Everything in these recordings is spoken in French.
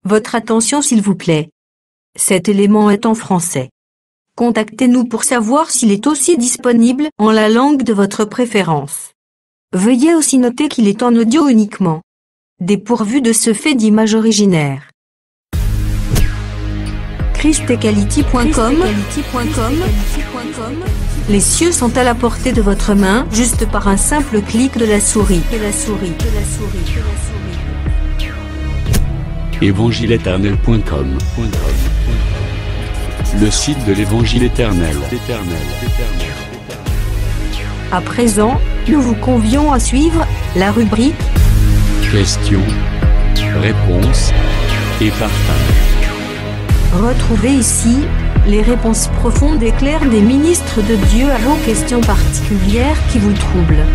Votre attention s'il vous plaît. Cet élément est en français. Contactez-nous pour savoir s'il est aussi disponible en la langue de votre préférence. Veuillez aussi noter qu'il est en audio uniquement. Dépourvu de ce fait d'image originaire. christequality.com. Les cieux sont à la portée de votre main, juste par un simple clic de la souris. Évangileéternel.com. Le site de l'Évangile éternel. À présent, nous vous convions à suivre la rubrique Questions, réponses et partage. Retrouvez ici les réponses profondes et claires des ministres de Dieu à vos questions particulières qui vous troublent.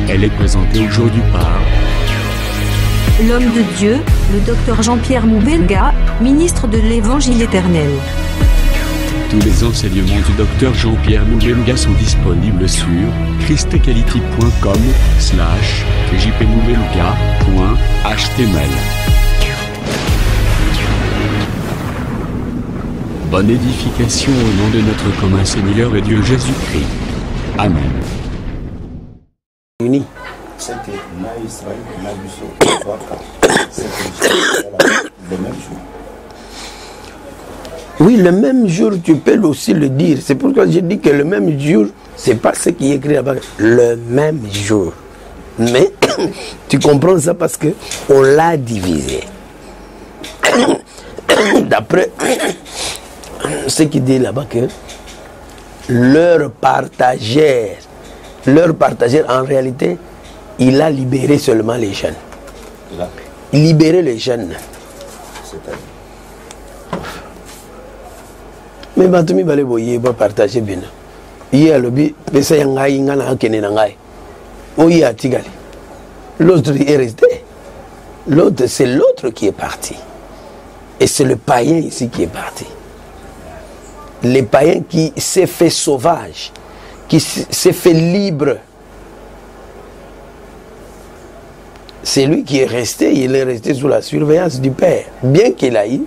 Elle est présentée aujourd'hui par L'homme de Dieu, le docteur Jean-Pierre Moubenga, ministre de l'Évangile éternel. Tous les enseignements du docteur Jean-Pierre Moubenga sont disponibles sur christequality.com/jpmoubenga.html. Bonne édification au nom de notre commun Seigneur et Dieu Jésus-Christ. Amen. Uni. C'était Israël, le même jour. Oui, le même jour, tu peux aussi le dire. C'est pourquoi j'ai dit que le même jour, c'est pas ce qui est écrit là-bas. Le même jour. Mais tu comprends ça parce que on l'a divisé. D'après ce qui dit là-bas que leur partagèrent en réalité, il a libéré seulement les jeunes. Libérer les jeunes. C'est-à-dire Mais batumi bale boye ba partager bien. Hier lobi pesa yangai ngana akene nangai. Oyi atigali. L'autre est resté. L'autre c'est l'autre qui est parti. Et c'est le païen ici qui est parti. Le païen qui s'est fait sauvage, qui s'est fait libre. C'est lui qui est resté, il est resté sous la surveillance du Père. Bien qu'il aille,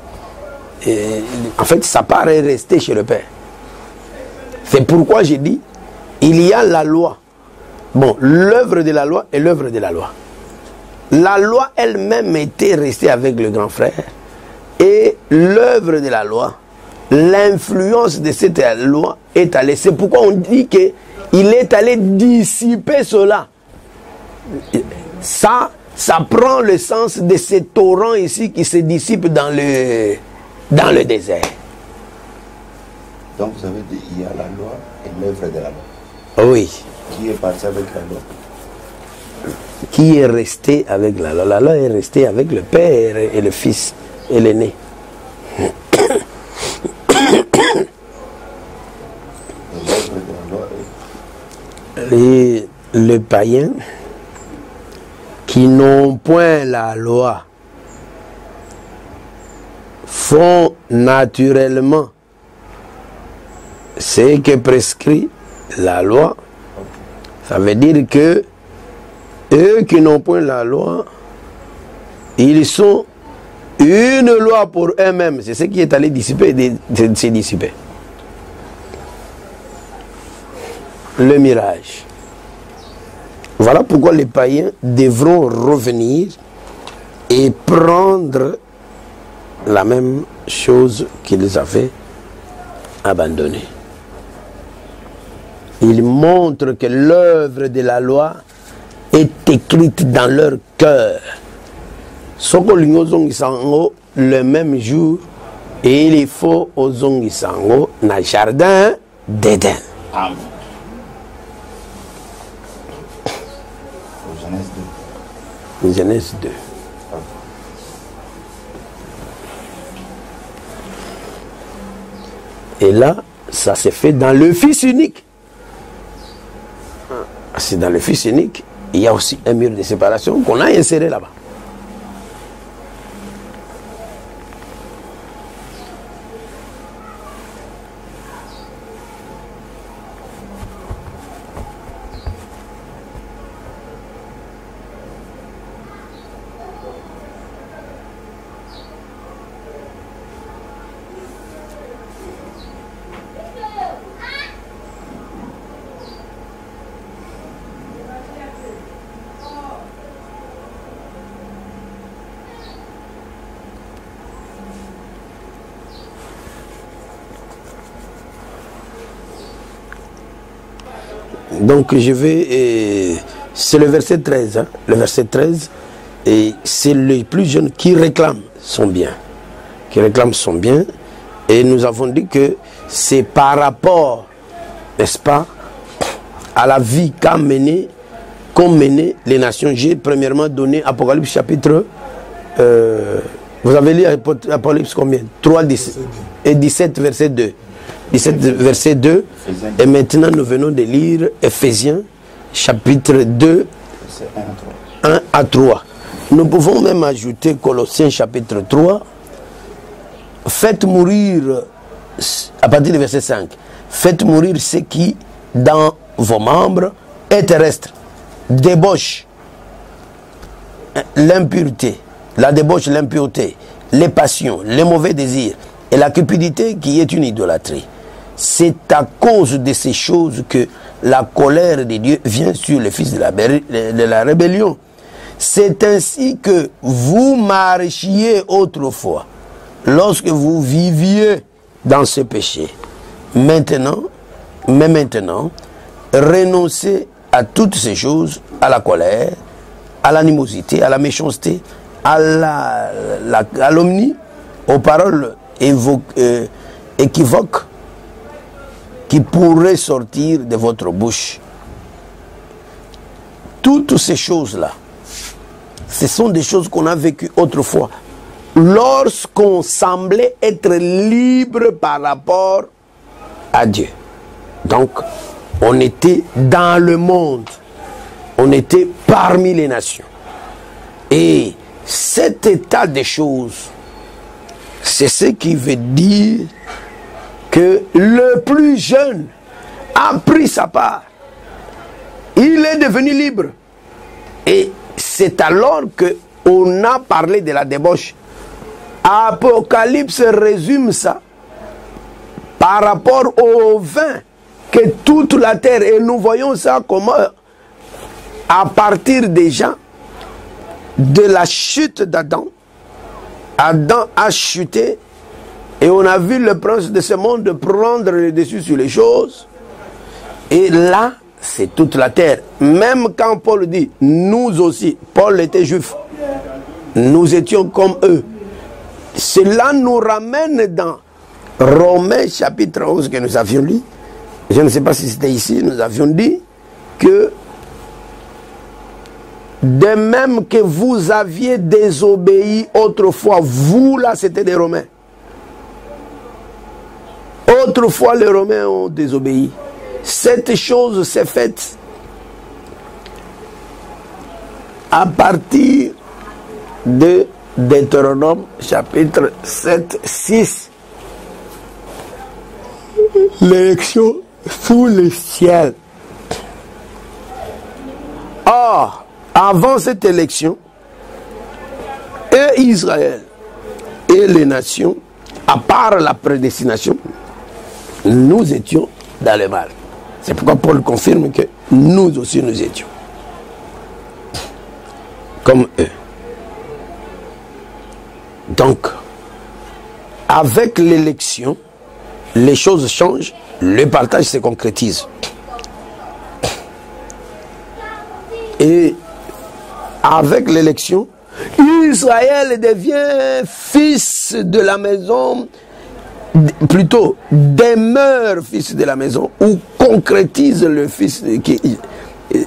en fait, sa part est restée chez le Père. C'est pourquoi j'ai dit, il y a la loi. Bon, l'œuvre de la loi est l'œuvre de la loi. La loi elle-même était restée avec le grand frère. Et l'œuvre de la loi, l'influence de cette loi est allée. C'est pourquoi on dit qu'il est allé dissiper cela. Ça prend le sens de ce torrent ici qui se dissipe dans le désert. Donc vous avez dit il y a la loi et l'œuvre de la loi. Oui. Qui est parti avec la loi? Qui est resté avec la loi? La loi est restée avec le Père et le Fils et l'aîné. L'œuvre de la loi est... Le païen qui n'ont point la loi font naturellement ce que prescrit la loi. Ça veut dire que eux qui n'ont point la loi, ils sont une loi pour eux-mêmes. C'est ce qui est allé dissiper, se dissiper. Le mirage. Voilà pourquoi les païens devront revenir et prendre la même chose qu'ils avaient abandonnée. Ils montrent que l'œuvre de la loi est écrite dans leur cœur. Le même jour, et il faut aux Zongisango dans le jardin d'Éden. Amen. Genèse 2. Et là, ça s'est fait dans le Fils unique. C'est dans le Fils unique. Il y a aussi un mur de séparation qu'on a inséré là-bas. Donc je vais... c'est le verset 13. Hein, le verset 13. Et c'est les plus jeunes qui réclament son bien. Qui réclament son bien. Et nous avons dit que c'est par rapport, n'est-ce pas, à la vie qu'ont mené les nations. J'ai premièrement donné Apocalypse chapitre... vous avez lu Apocalypse combien? 3, 17, et 17, verset 2. 17, verset 2. Et maintenant, nous venons de lire Éphésiens, chapitre 2, 1 à 3. Nous pouvons même ajouter Colossiens, chapitre 3. Faites mourir, à partir du verset 5, faites mourir ce qui, dans vos membres, est terrestre. Débauche, l'impureté, la débauche, l'impureté, les passions, les mauvais désirs et la cupidité qui est une idolâtrie. C'est à cause de ces choses que la colère de Dieu vient sur les fils de la rébellion. C'est ainsi que vous marchiez autrefois, lorsque vous viviez dans ce péché. Maintenant, renoncez à toutes ces choses, à la colère, à l'animosité, à la méchanceté, à la calomnie, aux paroles équivoques qui pourraient sortir de votre bouche. Toutes ces choses-là, ce sont des choses qu'on a vécues autrefois, lorsqu'on semblait être libre par rapport à Dieu. Donc, on était dans le monde, on était parmi les nations. Et cet état des choses, c'est ce qui veut dire que le plus jeune a pris sa part. Il est devenu libre. Et c'est alors qu'on a parlé de la débauche. Apocalypse résume ça par rapport au vin que toute la terre, et nous voyons ça comment à partir déjà de la chute d'Adam, Adam a chuté et on a vu le prince de ce monde prendre le dessus sur les choses. Et là, c'est toute la terre. Même quand Paul dit, nous aussi, Paul était juif, nous étions comme eux. Cela nous ramène dans Romains chapitre 11 que nous avions lu. Je ne sais pas si c'était ici, nous avions dit que de même que vous aviez désobéi autrefois, vous là c'était des Romains. Autrefois les Romains ont désobéi. Cette chose s'est faite à partir de Deutéronome chapitre 7, 6. L'élection sous le ciel. Or, avant cette élection, et Israël et les nations, à part la prédestination, nous étions dans le mal. C'est pourquoi Paul confirme que nous aussi nous étions comme eux. Donc, avec l'élection, les choses changent, le partage se concrétise. Et avec l'élection, Israël devient fils de la maison, plutôt demeure fils de la maison, ou concrétise le fils,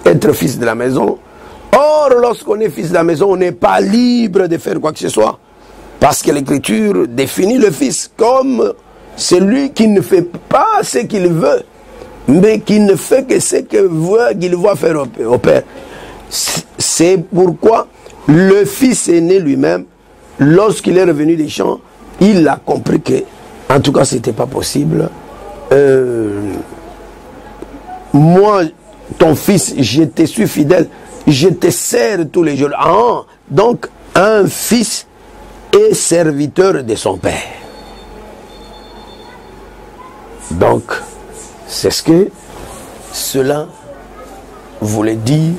être fils de la maison. Or, lorsqu'on est fils de la maison, on n'est pas libre de faire quoi que ce soit. Parce que l'Écriture définit le fils comme celui qui ne fait pas ce qu'il veut, mais qui ne fait que ce qu'il voit faire au Père. C'est pourquoi le fils aîné lui-même, lorsqu'il est revenu des champs, il a compris que, en tout cas, ce n'était pas possible. Moi, ton fils, je te suis fidèle, je te sers tous les jours. Ah, donc, un fils est serviteur de son père. Donc, c'est ce que cela voulait dire.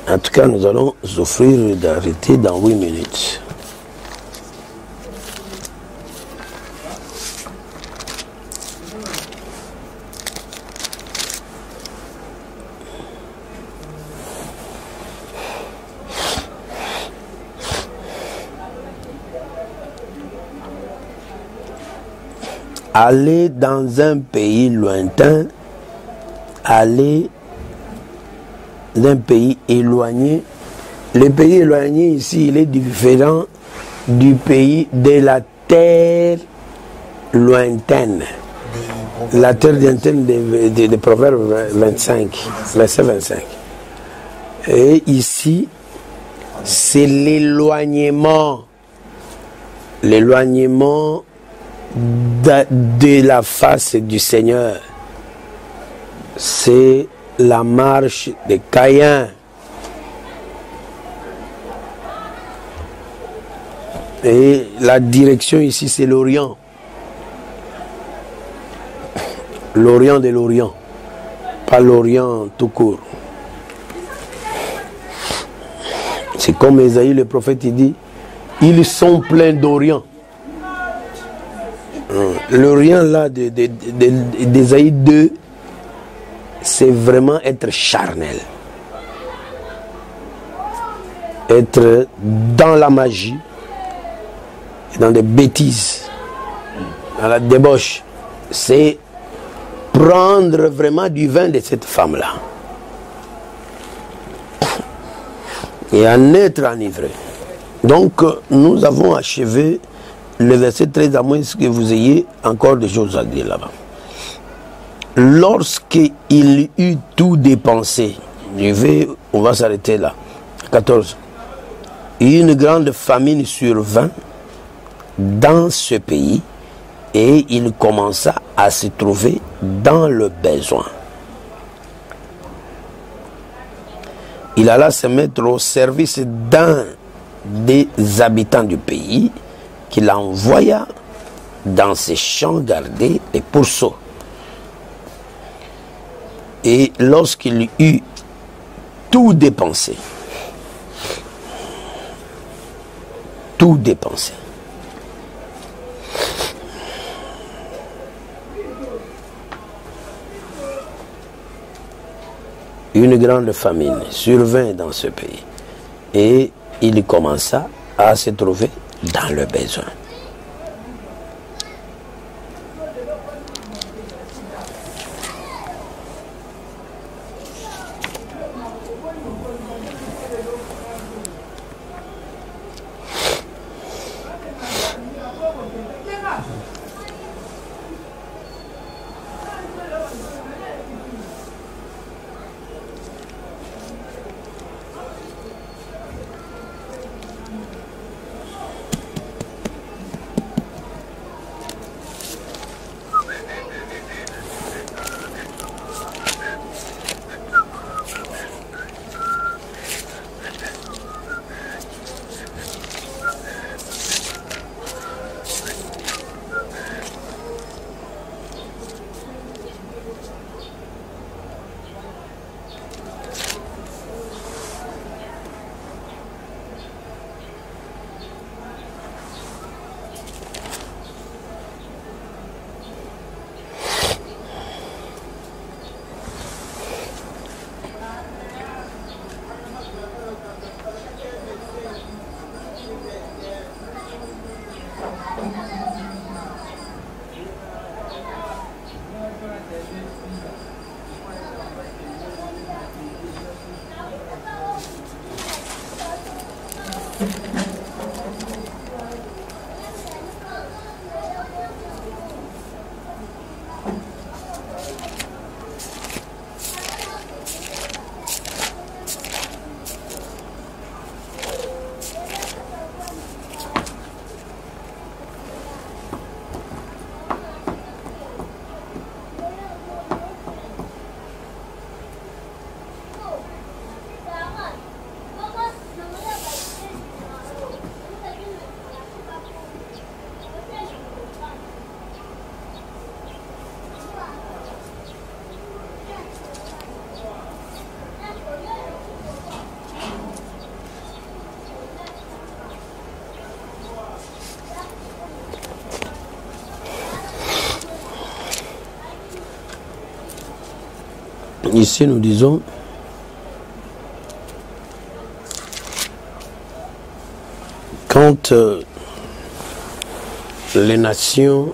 En tout cas, nous allons offrir d'arrêter dans 8 minutes. aller dans un pays lointain, aller d'un pays éloigné. Le pays éloigné ici, il est différent du pays de la terre lointaine. La terre lointaine de Proverbes 25, verset 25. Et ici, c'est l'éloignement. L'éloignement de la face du Seigneur. C'est la marche de Caïn. Et la direction ici, c'est l'Orient. L'Orient de l'Orient. Pas l'Orient tout court. C'est comme Ésaïe, le prophète, il dit, ils sont pleins d'Orient. L'Orient là, d'Ésaïe 2, c'est vraiment être charnel. Être dans la magie, dans des bêtises, dans la débauche. C'est prendre vraiment du vin de cette femme-là. Et en être enivré. Donc, nous avons achevé le verset 13, à moins que vous ayez encore des choses à dire là-bas. Lorsqu'il eut tout dépensé, on va s'arrêter là. 14. Une grande famine survint dans ce pays et il commença à se trouver dans le besoin. Il alla se mettre au service d'un des habitants du pays qu'il envoya dans ses champs garder les pourceaux. Et lorsqu'il eut tout dépensé, une grande famine survint dans ce pays et il commença à se trouver dans le besoin. Ici, nous disons quand les nations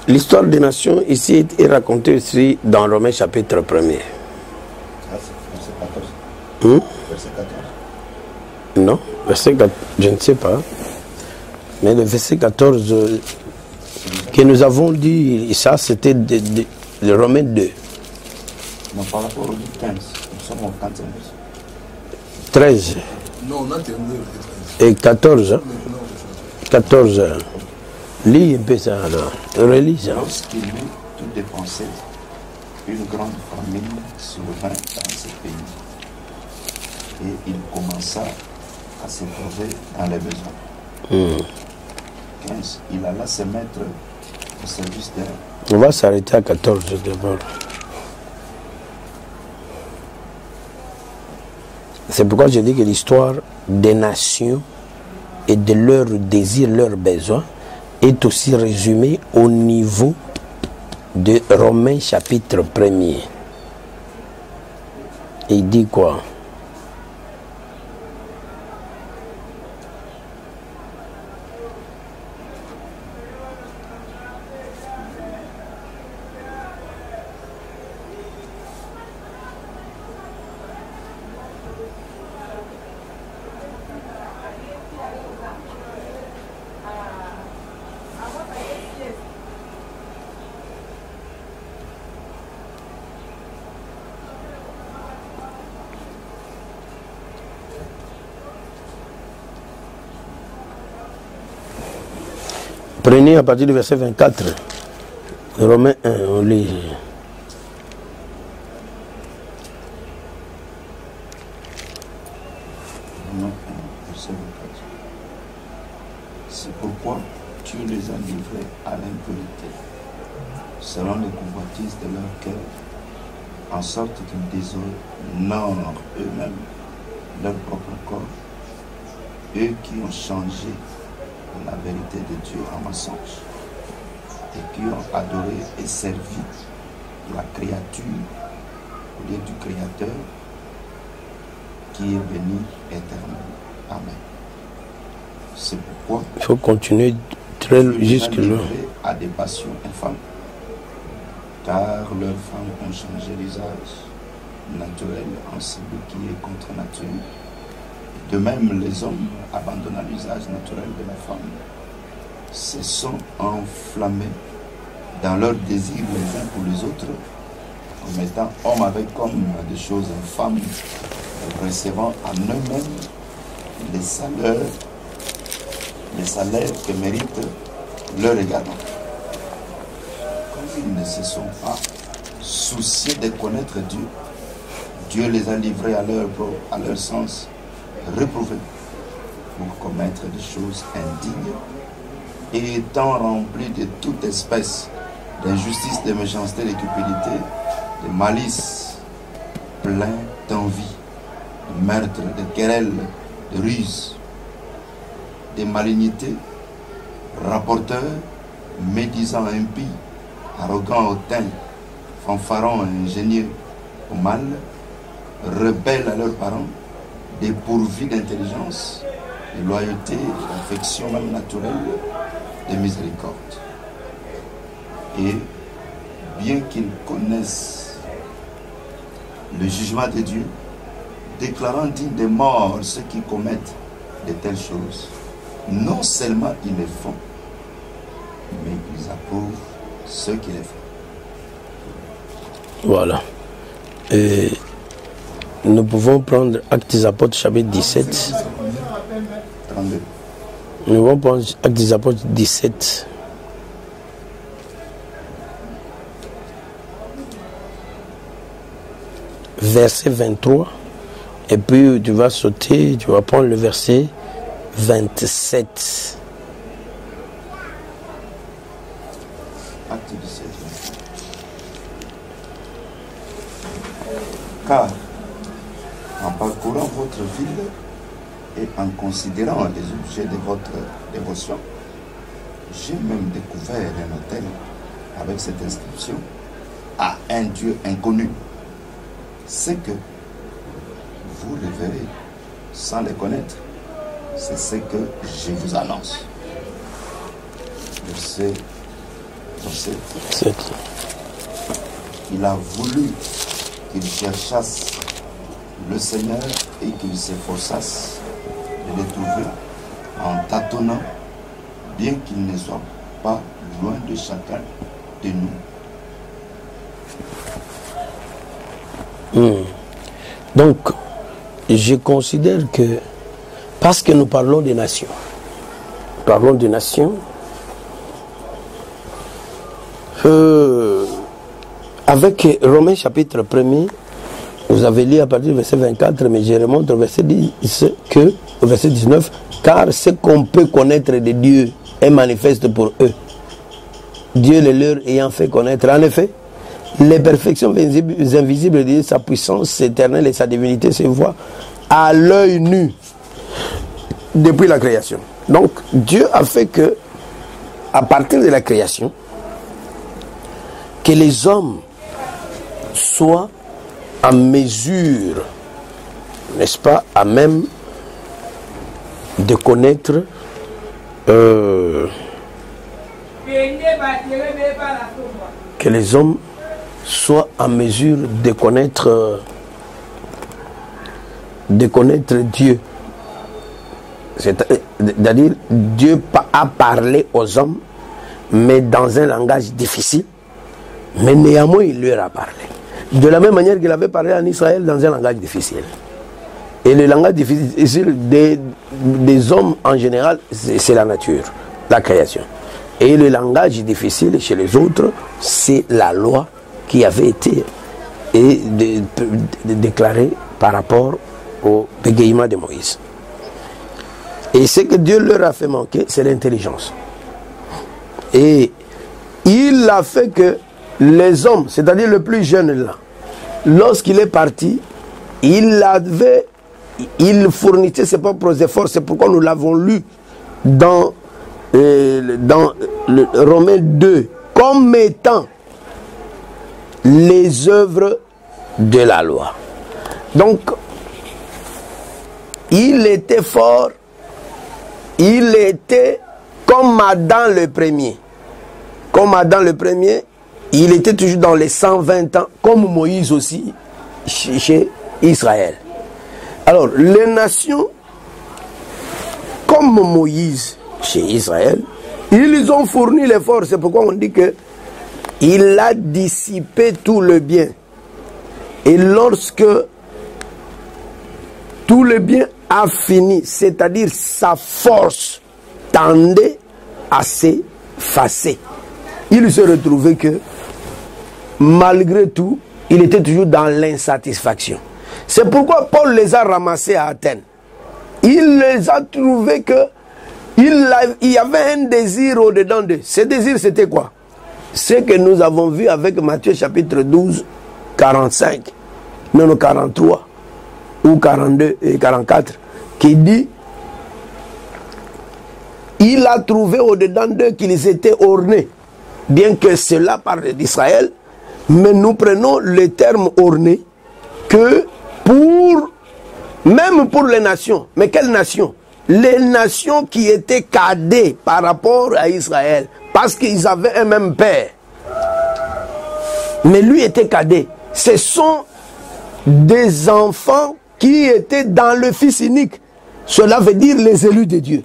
L'histoire des nations ici est racontée aussi dans Romains chapitre 1er. Ah, c'est verset 14. Verset 14. Non, verset 4, je ne sais pas. Mais le verset 14 que nous avons dit, ça c'était de Romains 2. Non, par rapport au livre 15, nous sommes au 15e verset. 13 Non, on a terminé le 13. et 14. Hein? Maintenant, 14. Lis un peu ça alors. Relis ça. Lorsqu'il eut tout dépensé, une grande famine survint dans ce pays. Et il commença à s'éprouver dans les besoins. 15. Il alla se mettre au service d'elle. On va s'arrêter à 14 d'abord. C'est pourquoi je dis que l'histoire des nations et de leurs désirs, leurs besoins est aussi résumée au niveau de Romains chapitre 1er. Et il dit quoi? Prenez à partir du verset 24. Romains 1, on lit. Non, verset 24. C'est pourquoi tu les as livrés à l'impurité, selon les convoitises de leur cœur, en sorte qu'ils déshonorent eux-mêmes leur propre corps, eux qui ont changé la vérité de Dieu en mensonge, et qui ont adoré et servi la créature au lieu du Créateur, qui est béni éternellement. Amen. C'est pourquoi Il faut continuer très jusque-là. à des passions infâmes, car leurs femmes ont changé l'usage naturel en celui qui est contre nature. De même, les hommes, abandonnant l'usage naturel de la femme, se sont enflammés dans leurs désirs les uns pour les autres, commettant homme avec homme des choses infâmes, recevant en eux-mêmes les salaires que méritent leur égarement. Comme ils ne se sont pas souciés de connaître Dieu, Dieu les a livrés à leur sens reprouvés pour commettre des choses indignes et étant remplis de toute espèce d'injustice, de méchanceté, de cupidité, de malice, plein d'envie, de meurtre, de querelles, de ruse, de malignité, rapporteurs, médisants, impies, arrogants, hautains, fanfarons, ingénieux au mal, rebelles à leurs parents, dépourvus d'intelligence, de loyauté, d'affection même naturelle, de miséricorde. Et bien qu'ils connaissent le jugement de Dieu, déclarant dignes de mort ceux qui commettent de telles choses, non seulement ils les font, mais ils approuvent ceux qui les font. Voilà. Et nous pouvons prendre Actes des Apôtres chapitre 17. 32. Nous pouvons prendre Actes des Apôtres 17. Verset 23. Et puis tu vas sauter, tu vas prendre le verset 27. Acte 17. Car, en parcourant votre ville et en considérant les objets de votre dévotion, j'ai même découvert un autel avec cette inscription à un Dieu inconnu. C'est que vous le verrez sans le connaître. C'est ce que je vous annonce. Verset 7. 7. Il a voulu qu'ils cherchassent le Seigneur et qu'ils s'efforçassent de le trouver en tâtonnant, bien qu'il ne soit pas loin de chacun de nous. Donc, je considère que, parce que nous parlons des nations, avec Romains chapitre 1er, vous avez lu à partir du verset 24, mais je remonte au verset 19, car ce qu'on peut connaître de Dieu est manifeste pour eux, Dieu le leur ayant fait connaître. En effet, les perfections invisibles de Dieu, sa puissance éternelle et sa divinité se voient à l'œil nu depuis la création. Donc, Dieu a fait que, à partir de la création, que les hommes soient en mesure, n'est-ce pas, à même de connaître que les hommes soient en mesure de connaître Dieu. C'est-à-dire, Dieu a parlé aux hommes, mais dans un langage difficile, mais néanmoins il leur a parlé. De la même manière qu'il avait parlé en Israël dans un langage difficile. Et le langage difficile des hommes en général, c'est la nature, la création. Et le langage difficile chez les autres, c'est la loi qui avait été déclarée par rapport au bégaiement de Moïse. Et ce que Dieu leur a fait manquer, c'est l'intelligence. Et il a fait que les hommes, c'est-à-dire le plus jeune là, lorsqu'il est parti, il fournissait ses propres efforts. C'est pourquoi nous l'avons lu dans Romains 2, comme étant les œuvres de la loi. Donc, il était fort, il était comme Adam le premier. Comme Adam le premier, il était toujours dans les 120 ans, comme Moïse aussi, chez Israël. Alors, les nations, comme Moïse chez Israël, ils ont fourni l'effort. C'est pourquoi on dit que il a dissipé tout le bien. Et lorsque tout le bien a fini, c'est-à-dire sa force tendait à s'effacer, il se retrouvait que malgré tout, il était toujours dans l'insatisfaction. C'est pourquoi Paul les a ramassés à Athènes. Il les a trouvés que il y avait un désir au-dedans d'eux. Ce désir, c'était quoi? Ce que nous avons vu avec Matthieu chapitre 12, 45, non 43, ou 42 et 44, qui dit, il a trouvé au-dedans d'eux qu'ils étaient ornés. Bien que cela parle d'Israël, mais nous prenons le terme orné que même pour les nations. Mais quelles nations? Les nations qui étaient cadets par rapport à Israël, parce qu'ils avaient un même père. Mais lui était cadet. Ce sont des enfants qui étaient dans le Fils unique. Cela veut dire les élus de Dieu.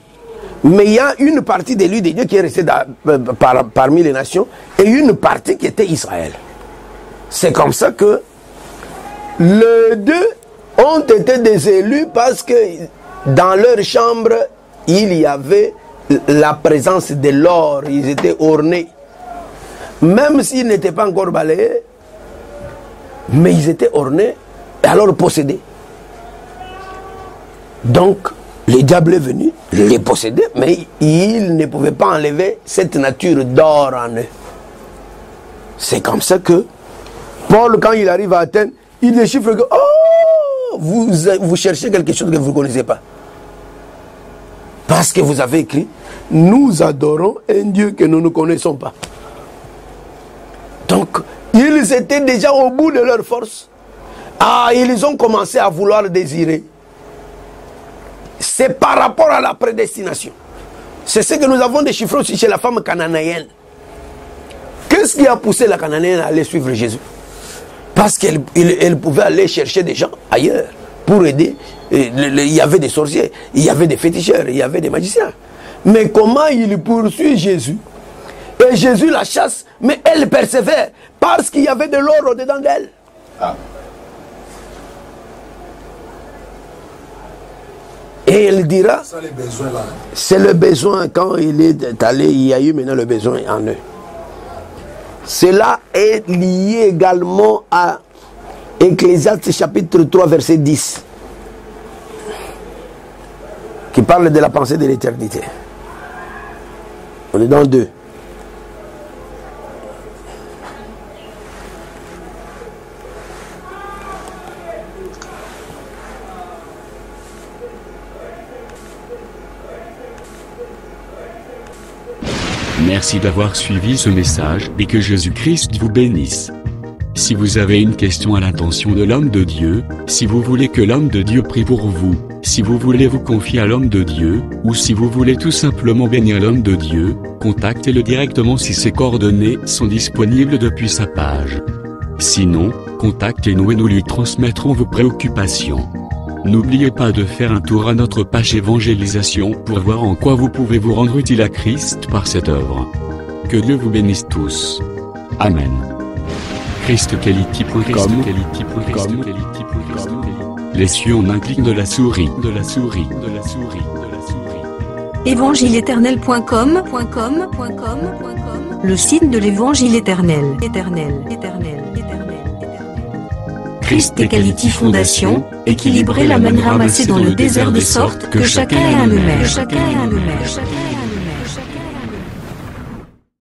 Mais il y a une partie des élus de Dieu qui est restée parmi les nations et une partie qui était Israël. C'est comme ça que les deux ont été des élus parce que dans leur chambre, il y avait la présence de l'or. Ils étaient ornés. Même s'ils n'étaient pas encore balayés, mais ils étaient ornés et alors possédés. Donc, le diable est venu les posséder, mais il ne pouvait pas enlever cette nature d'or en eux. C'est comme ça que Paul, quand il arrive à Athènes, il déchiffre que vous cherchez quelque chose que vous ne connaissez pas. Parce que vous avez écrit, nous adorons un Dieu que nous ne connaissons pas. Donc, ils étaient déjà au bout de leur force. Ils ont commencé à vouloir désirer. C'est par rapport à la prédestination. C'est ce que nous avons déchiffré aussi chez la femme cananéenne. Qu'est-ce qui a poussé la Cananéenne à aller suivre Jésus? Parce qu'elle pouvait aller chercher des gens ailleurs pour aider. Il y avait des sorciers, il y avait des féticheurs, il y avait des magiciens. Mais comment il poursuit Jésus? Et Jésus la chasse, mais elle persévère parce qu'il y avait de l'or au-dedans d'elle. Ah. Et elle dira, c'est le besoin, quand il est allé, il y a eu maintenant le besoin en eux. Cela est lié également à Ecclésiaste chapitre 3 verset 10, qui parle de la pensée de l'éternité. On est dans le 2. Merci d'avoir suivi ce message et que Jésus-Christ vous bénisse. Si vous avez une question à l'intention de l'homme de Dieu, si vous voulez que l'homme de Dieu prie pour vous, si vous voulez vous confier à l'homme de Dieu, ou si vous voulez tout simplement bénir l'homme de Dieu, contactez-le directement si ses coordonnées sont disponibles depuis sa page. Sinon, contactez-nous et nous lui transmettrons vos préoccupations. N'oubliez pas de faire un tour à notre page évangélisation pour voir en quoi vous pouvez vous rendre utile à Christ par cette œuvre. Que Dieu vous bénisse tous. Amen. ChristQuality.com. Les cieux en un clic de la souris. Évangile-éternel.com. Le site de l'Évangile éternel. Christ Equality Fondation, équilibrer la manne ramassée dans le désert de sorte que chacun ait un maire.